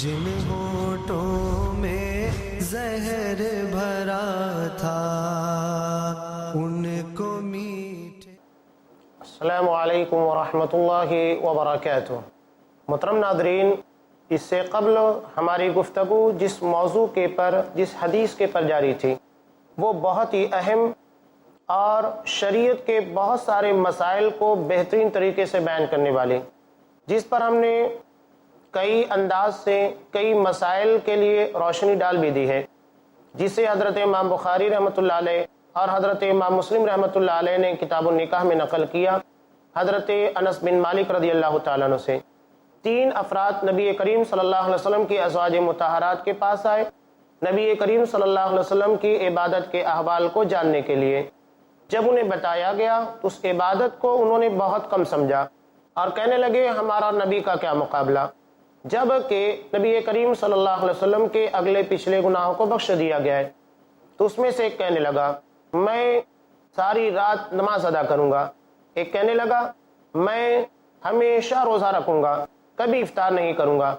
جن ہونٹوں میں زہر بھرا تھا ان کو میٹھے۔ السلام علیکم ورحمۃ اللہ وبرکاتہ۔ محترم ناظرین، اس سے قبل ہماری گفتگو جس موضوع کے پر، جس حدیث کے پر جاری تھی، وہ بہت ہی اہم اور شریعت کے بہت سارے مسائل کو بہترین طریقے سے بیان کرنے والی، جس پر ہم نے کئی انداز سے کئی مسائل کے لیے روشنی ڈال بھی دی ہے، جسے حضرت امام بخاری رحمۃ اللہ علیہ اور حضرت امام مسلم رحمۃ اللہ علیہ نے کتاب النکاح میں نقل کیا حضرت انس بن مالک رضی اللہ تعالیٰ عنہ سے۔ 3 افراد نبی کریم صلی اللہ علیہ وسلم کی ازواج مطہرات کے پاس آئے نبی کریم صلی اللہ علیہ وسلم کی عبادت کے احوال کو جاننے کے لیے۔ جب انہیں بتایا گیا تو اس عبادت کو انہوں نے بہت کم سمجھا اور کہنے لگے ہمارا نبی کا کیا مقابلہ، جب کہ نبی کریم صلی اللہ علیہ وسلم کے اگلے پچھلے گناہوں کو بخش دیا گیا ہے۔ تو اس میں سے ایک کہنے لگا میں ساری رات نماز ادا کروں گا، ایک کہنے لگا میں ہمیشہ روزہ رکھوں گا، کبھی افطار نہیں کروں گا،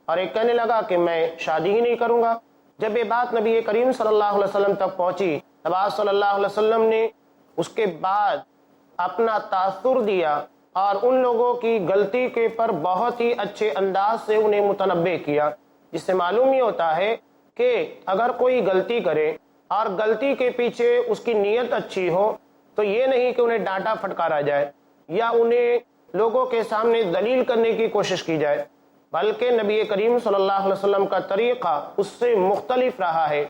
اور ایک کہنے لگا کہ میں شادی ہی نہیں کروں گا۔ جب یہ بات نبی کریم صلی اللہ علیہ وسلم تک پہنچی، تب آپ صلی اللہ علیہ وسلم نے اس کے بعد اپنا تاثر دیا اور ان لوگوں کی غلطی کے پر بہت ہی اچھے انداز سے انہیں متنبہ کیا، جس سے معلوم یہ ہوتا ہے کہ اگر کوئی غلطی کرے اور غلطی کے پیچھے اس کی نیت اچھی ہو تو یہ نہیں کہ انہیں ڈانٹا پھٹکارا جائے یا انہیں لوگوں کے سامنے ذلیل کرنے کی کوشش کی جائے، بلکہ نبی کریم صلی اللہ علیہ وسلم کا طریقہ اس سے مختلف رہا ہے۔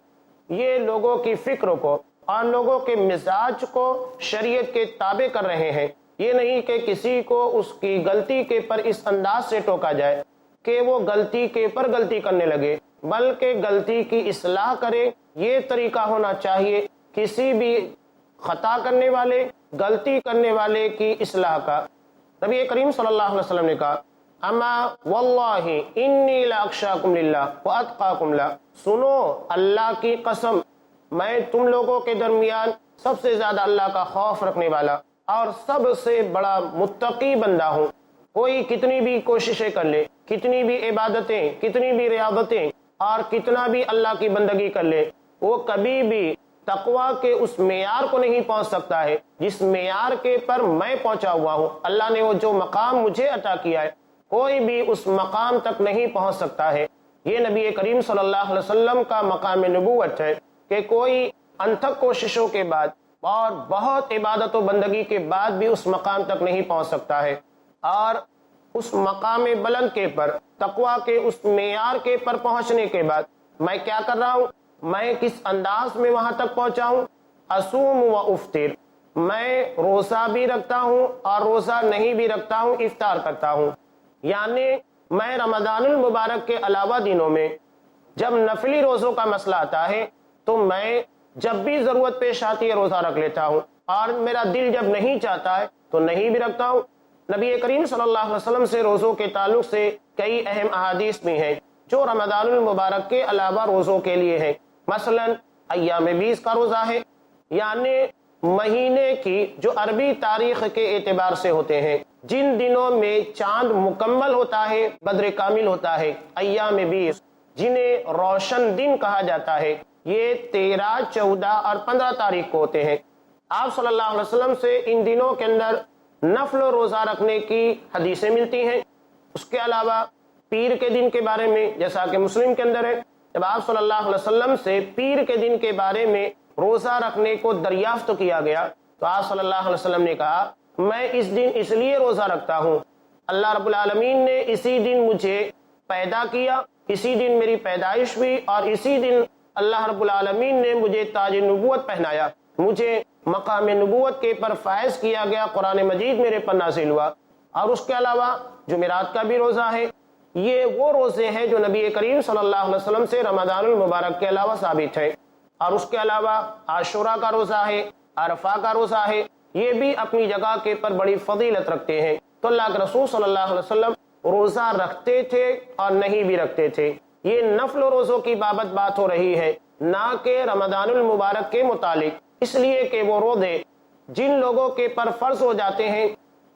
یہ لوگوں کی فکر کو اور لوگوں کے مزاج کو شریعت کے تابع کر رہے ہیں۔ یہ نہیں کہ کسی کو اس کی غلطی کے پر اس انداز سے ٹوکا جائے کہ وہ غلطی کے پر غلطی کرنے لگے، بلکہ غلطی کی اصلاح کرے۔ یہ طریقہ ہونا چاہیے کسی بھی خطا کرنے والے، غلطی کرنے والے کی اصلاح کا۔ نبی کریم صلی اللہ علیہ وسلم نے کہا اما واللہ انی لاخشاکم للہ واتقاکم لہ، سنو اللہ کی قسم میں تم لوگوں کے درمیان سب سے زیادہ اللہ کا خوف رکھنے والا اور سب سے بڑا متقی بندہ ہوں۔ کوئی کتنی بھی کوششیں کر لے، کتنی بھی عبادتیں، کتنی بھی ریاضتیں اور کتنا بھی اللہ کی بندگی کر لے، وہ کبھی بھی تقویٰ کے اس معیار کو نہیں پہنچ سکتا ہے جس معیار کے پر میں پہنچا ہوا ہوں۔ اللہ نے وہ جو مقام مجھے عطا کیا ہے، کوئی بھی اس مقام تک نہیں پہنچ سکتا ہے۔ یہ نبی کریم صلی اللہ علیہ وسلم کا مقام نبوت ہے کہ کوئی انتھک کوششوں کے بعد اور بہت عبادت و بندگی کے بعد بھی اس مقام تک نہیں پہنچ سکتا ہے، اور اس مقام بلند کے پر، تقویٰ کے اس معیار کے پر پہنچنے کے بعد میں کیا کر رہا ہوں، میں کس انداز میں وہاں تک پہنچا ہوں۔ اصوم و افطر، میں روزہ بھی رکھتا ہوں اور روزہ نہیں بھی رکھتا ہوں، افطار کرتا ہوں۔ یعنی میں رمضان المبارک کے علاوہ دنوں میں جب نفلی روزوں کا مسئلہ آتا ہے تو میں جب بھی ضرورت پیش آتی ہے روزہ رکھ لیتا ہوں، اور میرا دل جب نہیں چاہتا ہے تو نہیں بھی رکھتا ہوں۔ نبی کریم صلی اللہ علیہ وسلم سے روزوں کے تعلق سے کئی اہم احادیث بھی ہیں جو رمضان المبارک کے علاوہ روزوں کے لیے ہیں۔ مثلا ایام 20 کا روزہ ہے، یعنی مہینے کی جو عربی تاریخ کے اعتبار سے ہوتے ہیں، جن دنوں میں چاند مکمل ہوتا ہے، بدر کامل ہوتا ہے، ایام 20 جنہیں روشن دن کہا جاتا ہے، یہ 13، 14 اور 15 تاریخ کو ہوتے ہیں۔ آپ صلی اللہ علیہ وسلم سے ان دنوں کے اندر نفل و روزہ رکھنے کی حدیثیں ملتی ہیں۔ اس کے علاوہ پیر کے دن کے بارے میں جیسا کہ مسلم کے اندر ہے، جب آپ صلی اللہ علیہ وسلم سے پیر کے دن کے بارے میں روزہ رکھنے کو دریافت کیا گیا تو آپ صلی اللہ علیہ وسلم نے کہا میں اس دن اس لیے روزہ رکھتا ہوں، اللہ رب العالمین نے اسی دن مجھے پیدا کیا، اسی دن میری پیدائش ہوئی، اور اسی دن اللہ رب العالمین نے مجھے تاج نبوت پہنایا، مجھے مقام نبوت کے پر فائز کیا گیا، قرآن مجید میرے پر نازل ہوا۔ اور اس کے علاوہ جمعرات کا بھی روزہ ہے۔ یہ وہ روزے ہیں جو نبی کریم صلی اللہ علیہ وسلم سے رمضان المبارک کے علاوہ ثابت ہے۔ اور اس کے علاوہ عاشورہ کا روزہ ہے، عرفہ کا روزہ ہے، یہ بھی اپنی جگہ کے پر بڑی فضیلت رکھتے ہیں۔ تو اللہ کے رسول صلی اللہ علیہ وسلم روزہ رکھتے تھے اور نہیں بھی رکھتے تھے۔ یہ نفل و روزوں کی بابت بات ہو رہی ہے، نہ کہ رمضان المبارک کے متعلق، اس لیے کہ وہ روزے جن لوگوں کے پر فرض ہو جاتے ہیں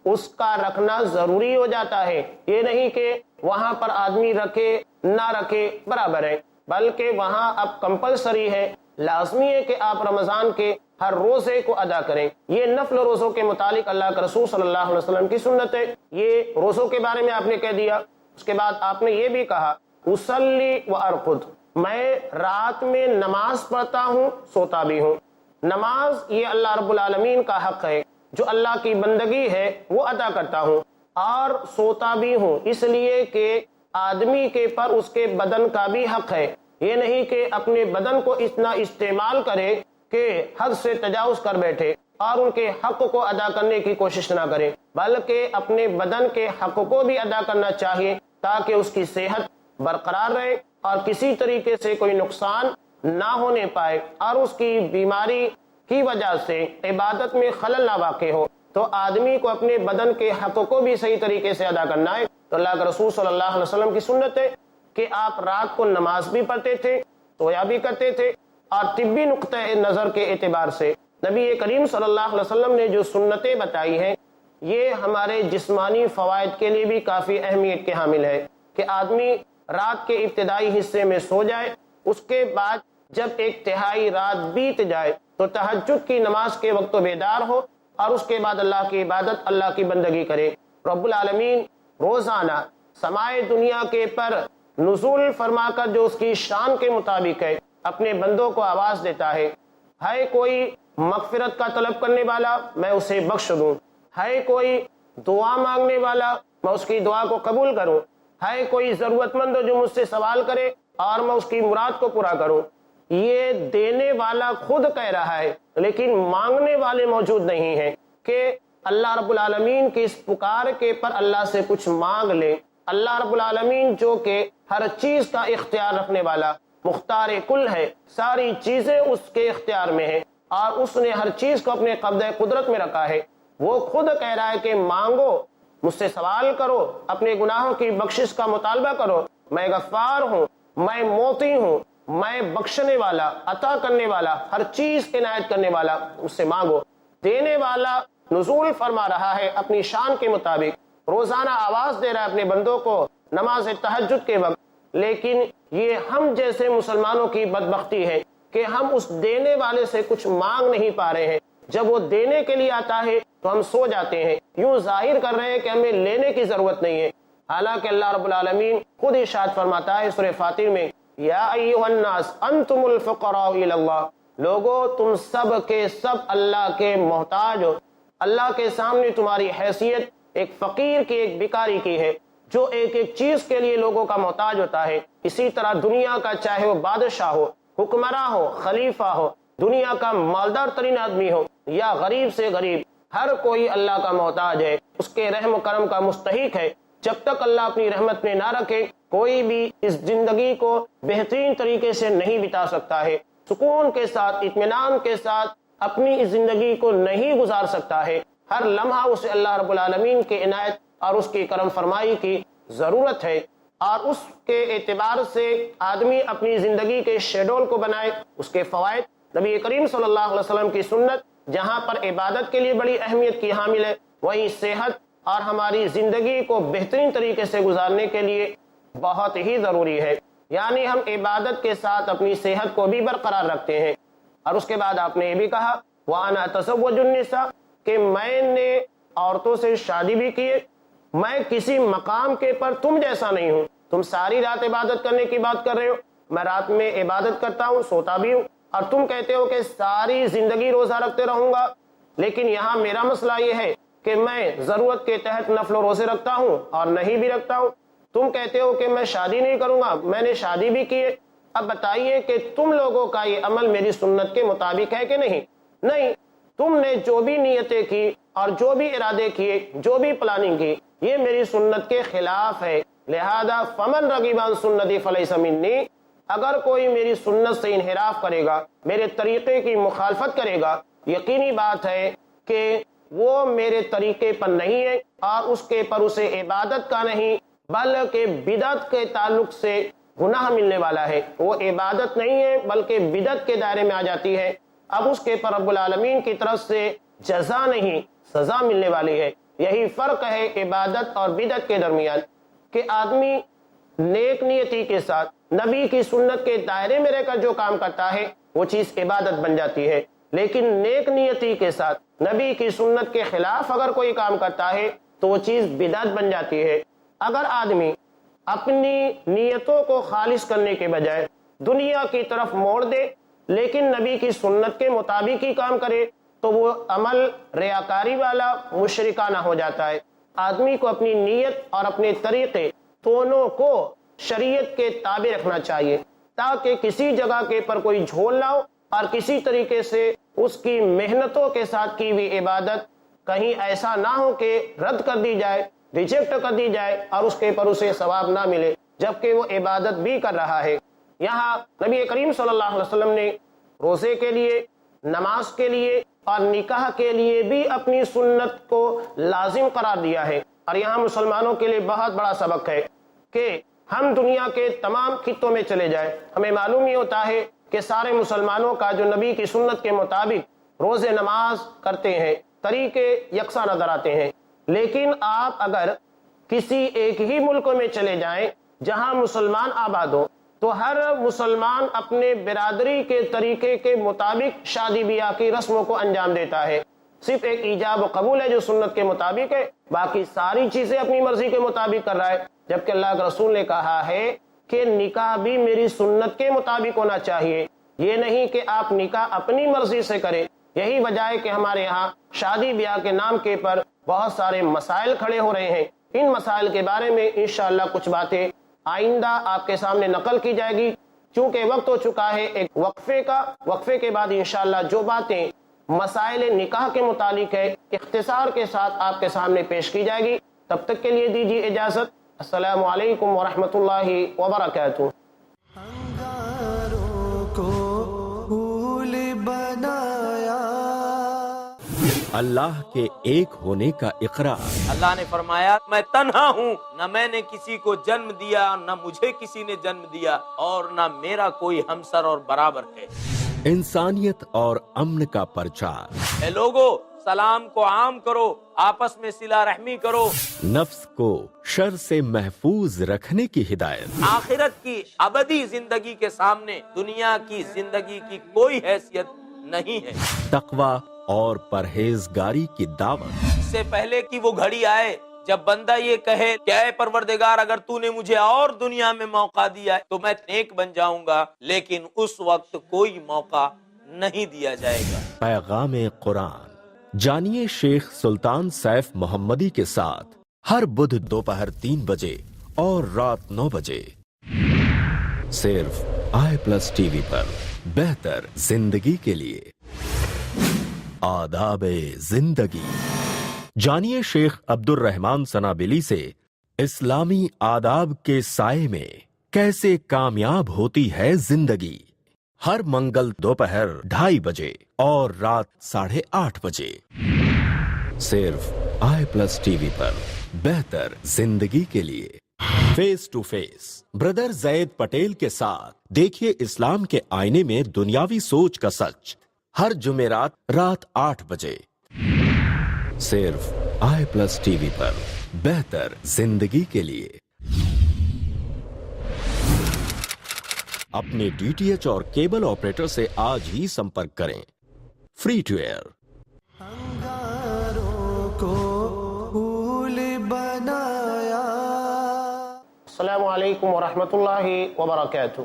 اس کا رکھنا ضروری ہو جاتا ہے۔ یہ نہیں کہ وہاں پر آدمی رکھے نہ رکھے برابر ہے، بلکہ وہاں اب کمپلسری ہے، لازمی ہے کہ آپ رمضان کے ہر روزے کو ادا کریں۔ یہ نفل روزوں کے متعلق اللہ کے رسول صلی اللہ علیہ وسلم کی سنت ہے۔ یہ روزوں کے بارے میں آپ نے کہہ دیا۔ اس کے بعد آپ نے یہ بھی کہا اصلی و ارقد، میں رات میں نماز پڑھتا ہوں، سوتا بھی ہوں۔ نماز یہ اللہ رب العالمین کا حق ہے، جو اللہ کی بندگی ہے وہ ادا کرتا ہوں، اور سوتا بھی ہوں، اس لیے کہ آدمی کے پر اس کے بدن کا بھی حق ہے۔ یہ نہیں کہ اپنے بدن کو اتنا استعمال کرے کہ حد سے تجاوز کر بیٹھے اور ان کے حق کو ادا کرنے کی کوشش نہ کرے، بلکہ اپنے بدن کے حق کو بھی ادا کرنا چاہیے تاکہ اس کی صحت برقرار رہے اور کسی طریقے سے کوئی نقصان نہ ہونے پائے اور اس کی بیماری کی وجہ سے عبادت میں خلل نہ واقع ہو۔ تو آدمی کو اپنے بدن کے حق کو بھی صحیح طریقے سے ادا کرنا ہے۔ تو اللہ کے رسول صلی اللہ علیہ وسلم کی سنت ہے کہ آپ رات کو نماز بھی پڑھتے تھے، سویا بھی کرتے تھے، اور طبی نقطہ نظر کے اعتبار سے نبی کریم صلی اللہ علیہ وسلم نے جو سنتیں بتائی ہیں یہ ہمارے جسمانی فوائد کے لیے بھی کافی اہمیت کے حامل ہے کہ آدمی رات کے ابتدائی حصے میں سو جائے، اس کے بعد جب ایک تہائی رات بیت جائے تو تہجد کی نماز کے وقت بیدار ہو اور اس کے بعد اللہ کی عبادت، اللہ کی بندگی کرے۔ رب العالمین روزانہ سمائے دنیا کے پر نزول فرما کر جو اس کی شان کے مطابق ہے اپنے بندوں کو آواز دیتا ہے کوئی مغفرت کا طلب کرنے والا میں اسے بخش دوں، ہے کوئی دعا مانگنے والا میں اس کی دعا کو قبول کروں، ہے کوئی ضرورت مند جو مجھ سے سوال کرے اور میں اس کی مراد کو پورا کروں۔ یہ دینے والا خود کہہ رہا ہے لیکن مانگنے والے موجود نہیں ہیں کہ اللہ رب العالمین کی اس پکار کے پر اللہ سے کچھ مانگ لے۔ اللہ رب العالمین جو کہ ہر چیز کا اختیار رکھنے والا مختار کل ہے، ساری چیزیں اس کے اختیار میں ہیں اور اس نے ہر چیز کو اپنے قبضہ قدرت میں رکھا ہے، وہ خود کہہ رہا ہے کہ مانگو، مجھ سے سوال کرو، اپنے گناہوں کی بخشش کا مطالبہ کرو، میں غفار ہوں، میں موتی ہوں، میں بخشنے والا، عطا کرنے والا، ہر چیز عنایت کرنے والا، اس سے مانگو۔ دینے والا نزول فرما رہا ہے اپنی شان کے مطابق، روزانہ آواز دے رہا ہے اپنے بندوں کو نماز تہجد کے وقت، لیکن یہ ہم جیسے مسلمانوں کی بدبختی ہے کہ ہم اس دینے والے سے کچھ مانگ نہیں پا رہے ہیں۔ جب وہ دینے کے لیے آتا ہے تو ہم سو جاتے ہیں، یوں ظاہر کر رہے ہیں کہ ہمیں لینے کی ضرورت نہیں ہے، حالانکہ اللہ رب العالمین خود ارشاد فرماتا ہے سورہ فاطر میں، یا ایھا الناس انتم الفقراء الی اللہ، لوگو تم سب کے سب اللہ کے محتاج ہو، اللہ کے سامنے تمہاری حیثیت ایک فقیر کی، ایک بیکاری کی ہے جو ایک ایک چیز کے لیے لوگوں کا محتاج ہوتا ہے۔ اسی طرح دنیا کا چاہے وہ بادشاہ ہو، حکمراں ہو، خلیفہ ہو، دنیا کا مالدار ترین آدمی ہو یا غریب سے غریب، ہر کوئی اللہ کا محتاج ہے، اس کے رحم و کرم کا مستحق ہے۔ جب تک اللہ اپنی رحمت میں نہ رکھے کوئی بھی اس زندگی کو بہترین طریقے سے نہیں بتا سکتا ہے، سکون کے ساتھ، اطمینان کے ساتھ اپنی اس زندگی کو نہیں گزار سکتا ہے۔ ہر لمحہ اسے اللہ رب العالمین کے عنایت اور اس کی کرم فرمائی کی ضرورت ہے، اور اس کے اعتبار سے آدمی اپنی زندگی کے شیڈول کو بنائے۔ اس کے فوائد نبی کریم صلی اللہ علیہ وسلم کی سنت جہاں پر عبادت کے لیے بڑی اہمیت کی حامل ہے، وہیں صحت اور ہماری زندگی کو بہترین طریقے سے گزارنے کے لیے بہت ہی ضروری ہے، یعنی ہم عبادت کے ساتھ اپنی صحت کو بھی برقرار رکھتے ہیں۔ اور اس کے بعد آپ نے یہ بھی کہا وَأَنَا أَتَزَوَّجُ النِّسَاءَ، کہ میں نے عورتوں سے شادی بھی کی ہے، میں کسی مقام کے پر تم جیسا نہیں ہوں۔ تم ساری رات عبادت کرنے کی بات کر رہے ہو، میں رات میں عبادت کرتا ہوں، سوتا بھی ہوں، اور تم کہتے ہو کہ ساری زندگی روزہ رکھتے رہوں گا، لیکن یہاں میرا مسئلہ یہ ہے کہ میں ضرورت کے تحت نفل و روزے رکھتا ہوں اور نہیں بھی رکھتا ہوں۔ تم کہتے ہو کہ میں شادی نہیں کروں گا، میں نے شادی بھی کی ہے۔ اب بتائیے کہ تم لوگوں کا یہ عمل میری سنت کے مطابق ہے کہ نہیں؟ نہیں، تم نے جو بھی نیتیں کی اور جو بھی ارادے کیے، جو بھی پلاننگ کی، یہ میری سنت کے خلاف ہے۔ لہذا فمن رغب عن سنتی فلیس منی، اگر کوئی میری سنت سے انحراف کرے گا، میرے طریقے کی مخالفت کرے گا، یقینی بات ہے کہ وہ میرے طریقے پر نہیں ہے اور اس کے پر اسے عبادت کا نہیں بلکہ بدعت کے تعلق سے گناہ ملنے والا ہے۔ وہ عبادت نہیں ہے بلکہ بدعت کے دائرے میں آ جاتی ہے، اب اس کے پر رب العالمین کی طرف سے جزا نہیں سزا ملنے والی ہے۔ یہی فرق ہے عبادت اور بدعت کے درمیان، کہ آدمی نیک نیتی کے ساتھ نبی کی سنت کے دائرے میں رہ کر جو کام کرتا ہے وہ چیز عبادت بن جاتی ہے، لیکن نیک نیتی کے ساتھ نبی کی سنت کے خلاف اگر کوئی کام کرتا ہے تو وہ چیز بدعت بن جاتی ہے۔ اگر آدمی اپنی نیتوں کو خالص کرنے کے بجائے دنیا کی طرف موڑ دے لیکن نبی کی سنت کے مطابق ہی کام کرے تو وہ عمل ریاکاری والا مشرکانہ ہو جاتا ہے۔ آدمی کو اپنی نیت اور اپنے طریقے دونوں کو شریعت کے تابع رکھنا چاہیے تاکہ کسی جگہ کے پر کوئی جھول نہ ہو اور کسی طریقے سے اس کی محنتوں کے ساتھ کی ہوئی عبادت کہیں ایسا نہ ہو کہ رد کر دی جائے، ریجیکٹ کر دی جائے اور اس کے پر اسے ثواب نہ ملے جبکہ وہ عبادت بھی کر رہا ہے۔ یہاں نبی کریم صلی اللہ علیہ وسلم نے روزے کے لیے، نماز کے لیے اور نکاح کے لیے بھی اپنی سنت کو لازم قرار دیا ہے، اور یہاں مسلمانوں کے لیے بہت بڑا سبق ہے کہ ہم دنیا کے تمام خطوں میں چلے جائیں، ہمیں معلوم ہی ہوتا ہے کہ سارے مسلمانوں کا جو نبی کی سنت کے مطابق روزے نماز کرتے ہیں، طریقے یکساں نظر آتے ہیں، لیکن آپ اگر کسی ایک ہی ملک میں چلے جائیں جہاں مسلمان آباد ہو تو ہر مسلمان اپنے برادری کے طریقے کے مطابق شادی بیاہ کی رسموں کو انجام دیتا ہے۔ صرف ایک ایجاب و قبول ہے جو سنت کے مطابق ہے، باقی ساری چیزیں اپنی مرضی کے مطابق کر رہا ہے، جبکہ اللہ کے رسول نے کہا ہے کہ نکاح بھی میری سنت کے مطابق ہونا چاہیے، یہ نہیں کہ آپ نکاح اپنی مرضی سے کریں۔ یہی وجہ ہے کہ ہمارے یہاں شادی بیاہ کے نام کے پر بہت سارے مسائل کھڑے ہو رہے ہیں۔ ان مسائل کے بارے میں انشاءاللہ کچھ باتیں آئندہ آپ کے سامنے نقل کی جائے گی، چونکہ وقت ہو چکا ہے ایک وقفے کا۔ وقفے کے بعد انشاءاللہ جو باتیں مسائل نکاح کے متعلق ہے اختصار کے ساتھ آپ کے سامنے پیش کی جائے گی۔ تب تک کے لیے دیجیے اجازت۔ السلام علیکم ورحمۃ اللہ وبرکاتہ۔ انگاروں کو پھول بنایا، اللہ کے ایک ہونے کا اقرار۔ اللہ نے فرمایا میں تنہا ہوں، نہ میں نے کسی کو جنم دیا، نہ مجھے کسی نے جنم دیا، اور نہ میرا کوئی ہمسر اور برابر ہے۔ انسانیت اور امن کا پرچار۔ اے لوگو، سلام کو عام کرو، آپس میں صلہ رحمی کرو۔ نفس کو شر سے محفوظ رکھنے کی ہدایت۔ آخرت کی ابدی زندگی کے سامنے دنیا کی زندگی کی کوئی حیثیت نہیں ہے۔ تقوی اور پرہیزگاری کی دعوت۔ اس سے پہلے کہ وہ گھڑی آئے جب بندہ یہ کہے کہ اے پروردگار اگر تو نے مجھے اور دنیا میں موقع دیا ہے تو میں نیک بن جاؤں گا، لیکن اس وقت کوئی موقع نہیں دیا جائے گا۔ پیغام قرآن جانیے شیخ سلطان سیف محمدی کے ساتھ ہر بدھ دوپہر 3 بجے اور رات 9 بجے صرف i+ TV پر۔ بہتر زندگی کے لیے آداب زندگی۔ جانیے شیخ عبد الرحمن سنابلی سے اسلامی آداب کے سائے میں کیسے کامیاب ہوتی ہے زندگی۔ ہر منگل دوپہر 2:30 بجے اور رات 8:30 بجے صرف i+ TV پر۔ بہتر زندگی کے لیے فیس ٹو فیس بردر زید پٹیل کے ساتھ دیکھیے اسلام کے آئینے میں دنیاوی سوچ کا سچ، ہر جمعرات رات 8 بجے صرف i+ TV پر۔ بہتر زندگی کے لیے اپنے DTH اور کیبل آپریٹر سے آج ہی سمپرک کریں۔ Free to year. انگاروں کو پھول بنایا۔ السلام علیکم ورحمۃ اللہ وبرکاتہ۔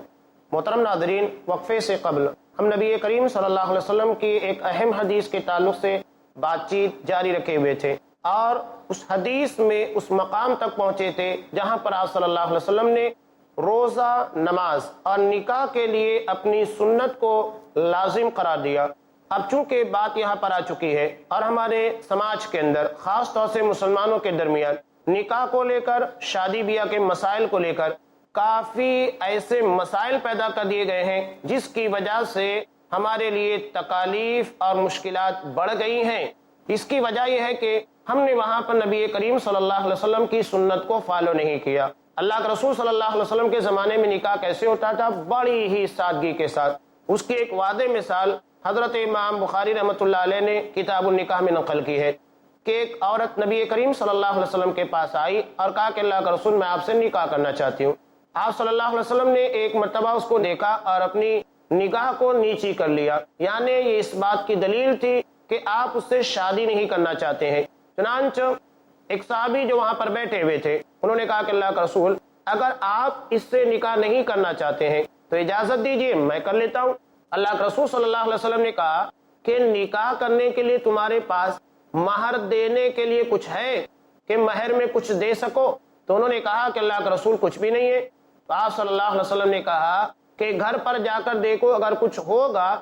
محترم ناظرین، وقفے سے قبل ہم نبی کریم صلی اللہ علیہ وسلم کی ایک اہم حدیث کے تعلق سے بات چیت جاری رکھے ہوئے تھے، اور اس حدیث میں اس مقام تک پہنچے تھے جہاں پر آپ صلی اللہ علیہ وسلم نے روزہ، نماز اور نکاح کے لیے اپنی سنت کو لازم قرار دیا۔ اب چونکہ بات یہاں پر آ چکی ہے اور ہمارے سماج کے اندر خاص طور سے مسلمانوں کے درمیان نکاح کو لے کر، شادی بیاہ کے مسائل کو لے کر کافی ایسے مسائل پیدا کر دیے گئے ہیں جس کی وجہ سے ہمارے لیے تکالیف اور مشکلات بڑھ گئی ہیں۔ اس کی وجہ یہ ہے کہ ہم نے وہاں پر نبی کریم صلی اللہ علیہ وسلم کی سنت کو فالو نہیں کیا۔ اللہ کے رسول صلی اللہ علیہ وسلم کے زمانے میں نکاح کیسے ہوتا تھا؟ بڑی ہی سادگی کے ساتھ۔ اس کی ایک واضح مثال حضرت امام بخاری رحمۃ اللہ علیہ نے کتاب النکاح میں نقل کی ہے کہ ایک عورت نبی کریم صلی اللہ علیہ وسلم کے پاس آئی اور کہا کہ اللہ کا رسول، میں آپ سے نکاح کرنا چاہتی ہوں۔ آپ صلی اللہ علیہ وسلم نے ایک مرتبہ اس کو دیکھا اور اپنی نگاہ کو نیچی کر لیا، یعنی یہ اس بات کی دلیل تھی کہ آپ اس سے شادی نہیں کرنا چاہتے ہیں۔ چنانچہ ایک صحابی جو وہاں پر بیٹھے ہوئے تھے انہوں نے کہا کہ اللہ کا رسول، اگر آپ اس سے نکاح نہیں کرنا چاہتے ہیں تو اجازت دیجئے میں کر لیتا ہوں۔ اللہ کے رسول صلی اللہ علیہ وسلم نے کہا کہ نکاح کرنے کے لیے تمہارے پاس مہر دینے کے لیے کچھ ہے کہ مہر میں کچھ دے سکو؟ تو انہوں نے کہا کہ اللہ کے رسول کچھ بھی نہیں ہے۔ تو آپ صلی اللہ علیہ وسلم نے کہا کہ گھر پر جا کر دیکھو، اگر کچھ ہوگا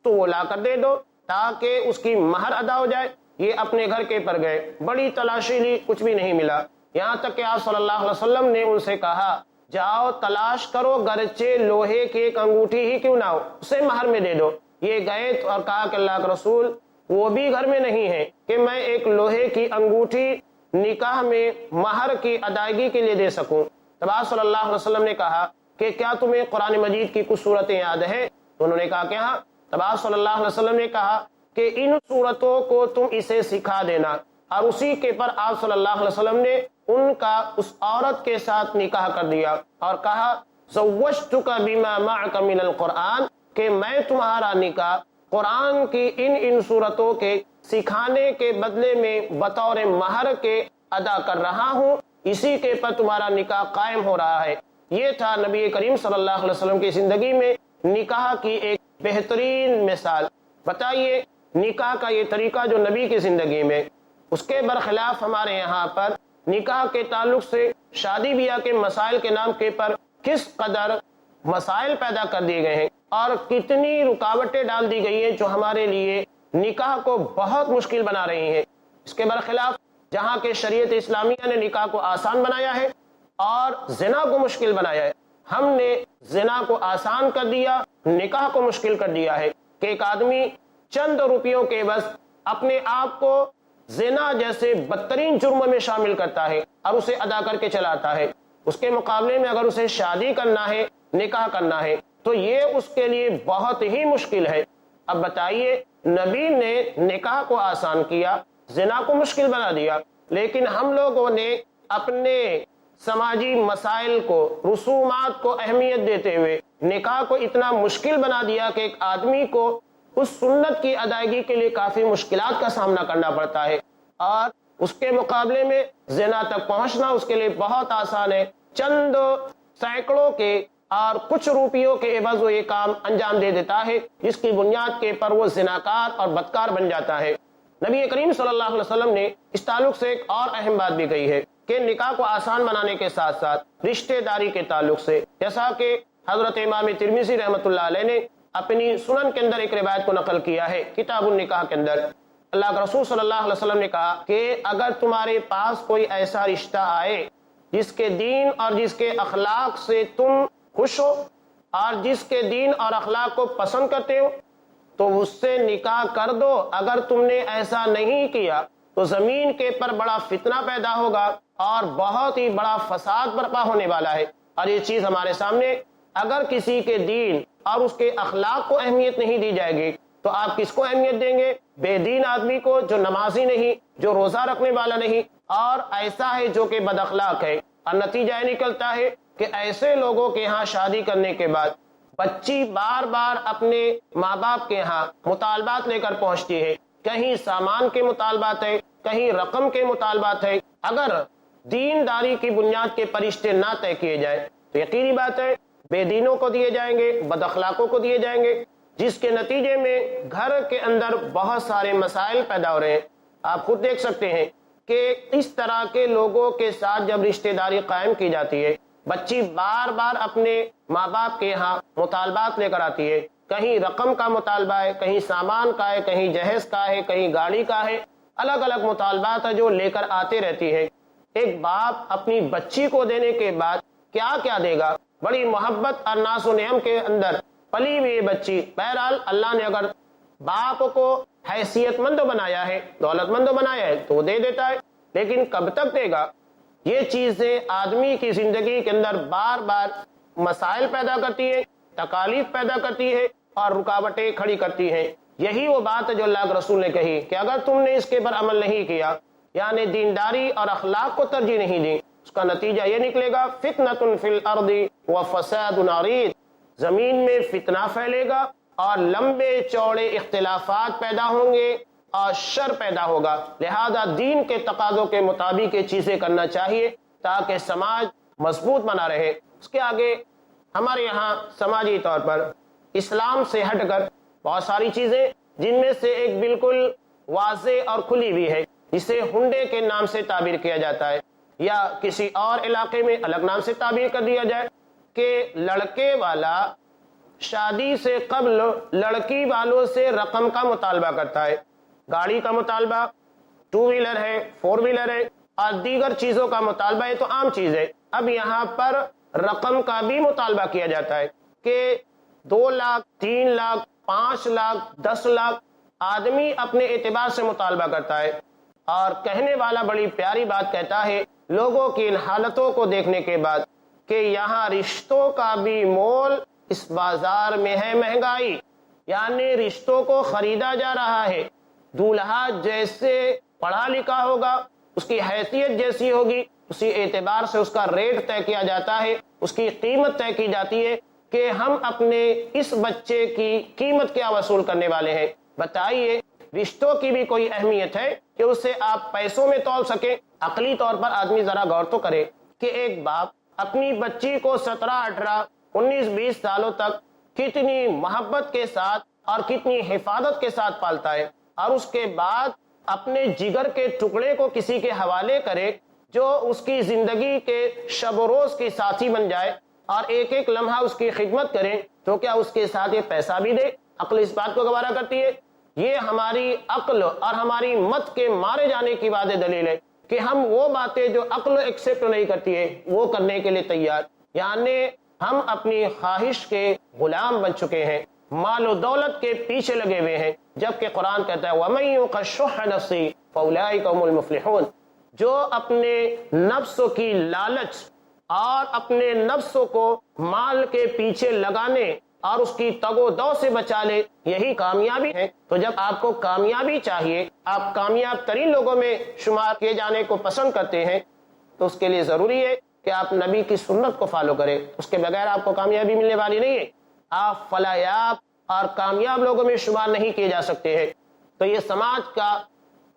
تو وہ لا کر دے دو تاکہ اس کی مہر ادا ہو جائے۔ یہ اپنے گھر کے پر گئے، بڑی تلاشی لی، کچھ بھی نہیں ملا، یہاں تک کہ آپ صلی اللہ علیہ وسلم نے ان سے کہا جاؤ تلاش کرو، گرچہ لوہے کی ایک انگوٹھی ہی کیوں نہ ہو، اسے مہر میں دے دو۔ یہ گئے اور کہا کہ اللہ کے رسول وہ بھی گھر میں نہیں ہے کہ میں ایک لوہے کی انگوٹھی نکاح میں مہر کی ادائیگی کے لیے دے سکوں۔ تب آپ صلی اللہ علیہ وسلم نے کہا کہ کیا تمہیں قرآن مجید کی کچھ صورتیں یاد ہیں؟ تو انہوں نے کہا کہ ہاں۔ تب آپ صلی اللہ علیہ وسلم نے کہا کہ ان صورتوں کو تم اسے سکھا دینا، اور اسی کے پر آپ صلی اللہ علیہ وسلم نے ان کا اس عورت کے ساتھ نکاح کر دیا اور کہا زوجتک بما معک من القرآن، کہ میں تمہارا نکاح قرآن کی ان صورتوں کے سکھانے کے بدلے میں بطور مہر کے ادا کر رہا ہوں، اسی کے پر تمہارا نکاح قائم ہو رہا ہے۔ یہ تھا نبی کریم صلی اللہ علیہ وسلم کی زندگی میں نکاح کی ایک بہترین مثال۔ بتائیے نکاح کا یہ طریقہ جو نبی کی زندگی میں، اس کے برخلاف ہمارے یہاں پر نکاح کے تعلق سے شادی بیاہ کے مسائل کے نام کے پر کس قدر مسائل پیدا کر دیے گئے ہیں اور کتنی رکاوٹیں ڈال دی گئی ہیں جو ہمارے لیے نکاح کو بہت مشکل بنا رہی ہیں۔ اس کے برخلاف جہاں کہ شریعت اسلامیہ نے نکاح کو آسان بنایا ہے اور زنا کو مشکل بنایا ہے، ہم نے زنا کو آسان کر دیا، نکاح کو مشکل کر دیا ہے کہ ایک آدمی چند روپیوں کے بس اپنے آپ کو زنا جیسے بدترین جرم میں شامل کرتا ہے اور اسے ادا کر کے چلاتا ہے۔ اس کے مقابلے میں اگر اسے شادی کرنا ہے، نکاح کرنا ہے، تو یہ اس کے لیے بہت ہی مشکل ہے۔ اب بتائیے نبی نے نکاح کو آسان کیا، زنا کو مشکل بنا دیا، لیکن ہم لوگوں نے اپنے سماجی مسائل کو، رسومات کو اہمیت دیتے ہوئے نکاح کو اتنا مشکل بنا دیا کہ ایک آدمی کو اس سنت کی ادائیگی کے لیے کافی مشکلات کا سامنا کرنا پڑتا ہے، اور اس کے مقابلے میں زنا تک پہنچنا اس کے لیے بہت آسان ہے۔ چند سینکڑوں کے اور کچھ روپیوں کے عوض وہ یہ کام انجام دے دیتا ہے جس کی بنیاد کے پر وہ زناکار اور بدکار بن جاتا ہے۔ نبی کریم صلی اللہ علیہ وسلم نے اس تعلق سے ایک اور اہم بات بھی کہی ہے کہ نکاح کو آسان بنانے کے ساتھ ساتھ رشتہ داری کے تعلق سے، جیسا کہ حضرت امام ترمذی رحمۃ اللہ علیہ نے اپنی سنن کے اندر ایک روایت کو نقل کیا ہے کتاب النکاح کے اندر، اللہ کے رسول صلی اللہ علیہ وسلم نے کہا کہ اگر تمہارے پاس کوئی ایسا رشتہ آئے جس کے دین اور جس کے اخلاق سے تم خوش ہو اور جس کے دین اور اخلاق کو پسند کرتے ہو تو اس سے نکاح کر دو۔ اگر تم نے ایسا نہیں کیا تو زمین کے پر بڑا فتنہ پیدا ہوگا اور بہت ہی بڑا فساد برپا ہونے والا ہے۔ اور یہ چیز ہمارے سامنے، اگر کسی کے دین اور اس کے اخلاق کو اہمیت نہیں دی جائے گی تو آپ کس کو اہمیت دیں گے؟ بے دین آدمی کو، جو نمازی نہیں، جو روزہ رکھنے والا نہیں، اور ایسا ہے جو کہ بد اخلاق ہے۔ اور نتیجہ یہ نکلتا ہے کہ ایسے لوگوں کے ہاں شادی کرنے کے بعد بچی بار بار اپنے ماں باپ کے ہاں مطالبات لے کر پہنچتی ہے، کہیں سامان کے مطالبات ہے، کہیں رقم کے مطالبات ہے۔ اگر دینداری کی بنیاد کے رشتے نہ طے کیے جائیں تو یقینی بات ہے بے دینوں کو دیے جائیں گے، بد اخلاقوں کو دیے جائیں گے، جس کے نتیجے میں گھر کے اندر بہت سارے مسائل پیدا ہو رہے ہیں۔ آپ خود دیکھ سکتے ہیں کہ اس طرح کے لوگوں کے ساتھ جب رشتہ داری قائم کی جاتی ہے، بچی بار بار اپنے ماں باپ کے ہاں مطالبات لے کر آتی ہے، کہیں رقم کا مطالبہ ہے، کہیں سامان کا ہے، کہیں جہیز کا ہے، کہیں گاڑی کا ہے، الگ الگ مطالبات ہے جو لے کر آتے رہتی ہے۔ ایک باپ اپنی بچی کو دینے کے بعد کیا کیا دے گا؟ بڑی محبت اور ناز و نعم کے اندر پلی ہوئی بچی۔ بہرحال اللہ نے اگر باپ کو حیثیت مند بنایا ہے، دولت مند بنایا ہے تو وہ دے دیتا ہے، لیکن کب تک دے گا؟ یہ چیزیں آدمی کی زندگی کے اندر بار بار مسائل پیدا کرتی ہیں، تکالیف پیدا کرتی ہے اور رکاوٹیں کھڑی کرتی ہیں۔ یہی وہ بات ہے جو اللہ کے رسول نے کہی کہ اگر تم نے اس کے پر عمل نہیں کیا، یعنی دینداری اور اخلاق کو ترجیح نہیں دی، اس کا نتیجہ یہ نکلے گا فتنۃ فی الارض وفساد عریض، زمین میں فتنہ پھیلے گا اور لمبے چوڑے اختلافات پیدا ہوں گے اور شر پیدا ہوگا۔ لہذا دین کے تقاضوں کے مطابق یہ چیزیں کرنا چاہیے تاکہ سماج مضبوط بنا رہے۔ اس کے آگے ہمارے یہاں سماجی طور پر اسلام سے ہٹ کر بہت ساری چیزیں، جن میں سے ایک بالکل واضح اور کھلی ہوئی ہے، جسے ہنڈے کے نام سے تعبیر کیا جاتا ہے، یا کسی اور علاقے میں الگ نام سے تعبیر کر دیا جائے کہ لڑکے والا شادی سے قبل لڑکی والوں سے رقم کا مطالبہ کرتا ہے، گاڑی کا مطالبہ، 2 ویلر ہے، 4 ویلر ہے اور دیگر چیزوں کا مطالبہ ہے تو عام چیز ہے۔ اب یہاں پر رقم کا بھی مطالبہ کیا جاتا ہے کہ 2 لاکھ، 3 لاکھ، 5 لاکھ، 10 لاکھ آدمی اپنے اعتبار سے مطالبہ کرتا ہے، اور کہنے والا بڑی پیاری بات کہتا ہے لوگوں کی ان حالتوں کو دیکھنے کے بعد کہ یہاں رشتوں کا بھی مول اس بازار میں ہے مہنگائی، یعنی رشتوں کو خریدا جا رہا ہے۔ دولہا جیسے پڑھا لکھا ہوگا، اس کی حیثیت جیسی ہوگی، اسی اعتبار سے اس کا ریٹ طے کیا جاتا ہے، اس کی قیمت طے کی جاتی ہے کہ ہم اپنے اس بچے کی قیمت کیا وصول کرنے والے ہیں۔ بتائیے رشتوں کی بھی کوئی اہمیت ہے کہ اسے آپ پیسوں میں تول سکیں؟ عقلی طور پر آدمی ذرا غور تو کرے کہ ایک باپ اپنی بچی کو 17، 18، 19، 20 سالوں تک کتنی محبت کے ساتھ اور کتنی حفاظت کے ساتھ پالتا ہے، اور اس کے بعد اپنے جگر کے ٹکڑے کو کسی کے حوالے کرے جو اس کی زندگی کے شب و روز کی ساتھی بن جائے اور ایک ایک لمحہ اس کی خدمت کرے، تو کیا اس کے ساتھ یہ پیسہ بھی دے؟ عقل اس بات کو گوارا کرتی ہے؟ یہ ہماری عقل اور ہماری مت کے مارے جانے کی واضح دلیل ہے کہ ہم وہ باتیں جو عقل ایکسپٹ نہیں کرتی ہے وہ کرنے کے لیے تیار، یعنی ہم اپنی خواہش کے غلام بن چکے ہیں، مال و دولت کے پیچھے لگے ہوئے ہیں، جبکہ قرآن کہتا ہے وَمَن يُوقَ شُحَّ نَفْسِهِ فَأُولَٰئِكَ هُمُ الْمُفْلِحُونَ، جو اپنے نفس کی لالچ اور اپنے نفس کو مال کے پیچھے لگانے اور اس کی تگ و دو سے بچا لے، یہی کامیابی ہے۔ تو جب آپ کو کامیابی چاہیے، آپ کامیاب ترین لوگوں میں شمار کیے جانے کو پسند کرتے ہیں، تو اس کے لیے ضروری ہے کہ آپ نبی کی سنت کو فالو کریں، اس کے بغیر آپ کو کامیابی ملنے والی نہیں ہے۔ آپ فلاحیاب اور کامیاب لوگوں میں شمار نہیں کیے جا سکتے ہیں۔ تو یہ سماج کا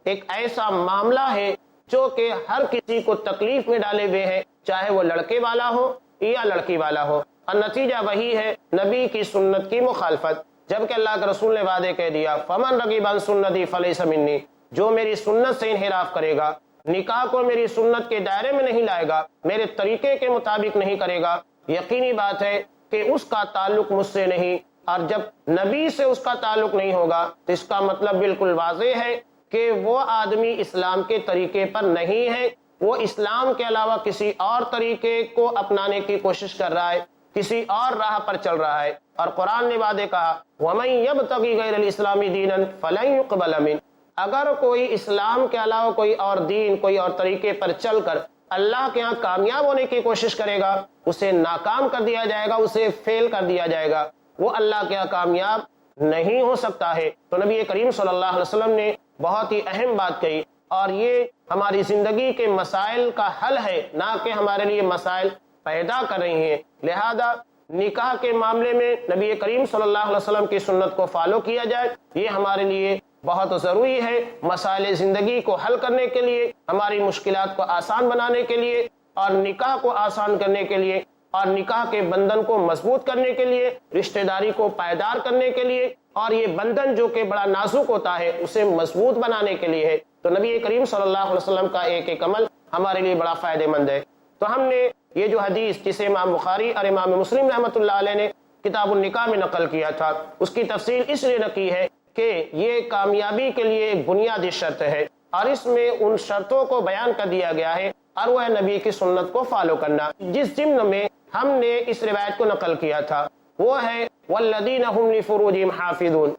ایک ایسا معاملہ ہے جو کہ ہر کسی کو تکلیف میں ڈالے ہوئے ہے، چاہے وہ لڑکے والا ہو یا لڑکی والا ہو، اور نتیجہ وہی ہے نبی کی سنت کی مخالفت، جبکہ اللہ کے رسول نے وعدے کہہ دیا فمن رغب عن سنتی فلیس منی، جو میری سنت سے انحراف کرے گا، نکاح کو میری سنت کے دائرے میں نہیں لائے گا، میرے طریقے کے مطابق نہیں کرے گا، یقینی بات ہے کہ اس کا تعلق مجھ سے نہیں، اور جب نبی سے اس کا تعلق نہیں ہوگا تو اس کا مطلب بالکل واضح ہے کہ وہ آدمی اسلام کے طریقے پر نہیں ہے، وہ اسلام کے علاوہ کسی اور طریقے کو اپنانے کی کوشش کر رہا ہے، کسی اور راہ پر چل رہا ہے۔ اور قرآن نے وعدے کہا وَمَن يَبْتَغِ غَيْرَ الْإِسْلَامِ دِينًا فَلَن يُقْبَلَ مِنْهُ، اگر کوئی اسلام کے علاوہ کوئی اور دین، کوئی اور طریقے پر چل کر اللہ کے ہاں کامیاب ہونے کی کوشش کرے گا، اسے ناکام کر دیا جائے گا، اسے فیل کر دیا جائے گا، وہ اللہ کے ہاں کامیاب نہیں ہو سکتا ہے۔ تو نبی کریم صلی اللہ علیہ وسلم نے بہت ہی اہم بات کہی، اور یہ ہماری زندگی کے مسائل کا حل ہے، نہ کہ ہمارے لیے مسائل پیدا کر رہی ہیں۔ لہذا نکاح کے معاملے میں نبی کریم صلی اللہ علیہ وسلم کی سنت کو فالو کیا جائے، یہ ہمارے لیے بہت ضروری ہے، مسائل زندگی کو حل کرنے کے لیے، ہماری مشکلات کو آسان بنانے کے لیے، اور نکاح کو آسان کرنے کے لیے، اور نکاح کے بندھن کو مضبوط کرنے کے لیے، رشتہ داری کو پائیدار کرنے کے لیے، اور یہ بندھن جو کہ بڑا نازک ہوتا ہے اسے مضبوط بنانے کے لیے ہے۔ تو نبی کریم صلی اللہ علیہ وسلم کا ایک ایک عمل ہمارے لیے بڑا فائدہ مند ہے۔ تو ہم نے یہ جو حدیث جسے امام بخاری اور امام مسلم رحمۃ اللہ علیہ نے کتاب النکاح میں نقل کیا تھا، اس کی تفصیل اس لیے نہ کی ہے کہ یہ کامیابی کے لیے ایک بنیادی شرط ہے، اور اس میں ان شرطوں کو بیان کر دیا گیا ہے، اور وہ ہے نبی کی سنت کو فالو کرنا۔ جس ضمن میں ہم نے اس روایت کو نقل کیا تھا وہ ہے والذین هم لفروجہم حافظون،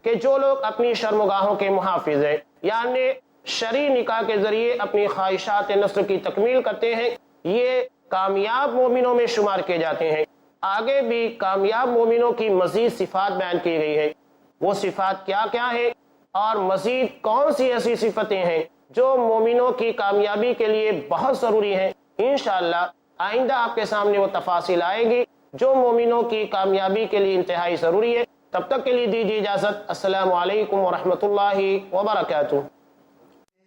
کہ جو لوگ اپنی شرمگاہوں کے محافظ ہیں، یعنی شرعی نکاح کے ذریعے اپنی خواہشات نفس کی تکمیل کرتے ہیں، یہ کامیاب مومنوں میں شمار کیے جاتے ہیں۔ آگے بھی کامیاب مومنوں کی مزید صفات بیان کی گئی ہے، وہ صفات کیا کیا ہیں، اور مزید کون سی ایسی صفتیں ہیں جو مومنوں کی کامیابی کے لیے بہت ضروری ہیں، انشاءاللہ آئندہ آپ کے سامنے وہ تفاصیل آئے گی جو مومنوں کی کامیابی کے لیے انتہائی ضروری ہے. تب تک کے لیے دیجیے اجازت. السلام علیکم ورحمۃ اللہ وبرکاتہ.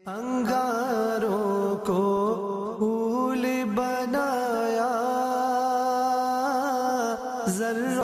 انگاروں کو پھول بنایا ذرہ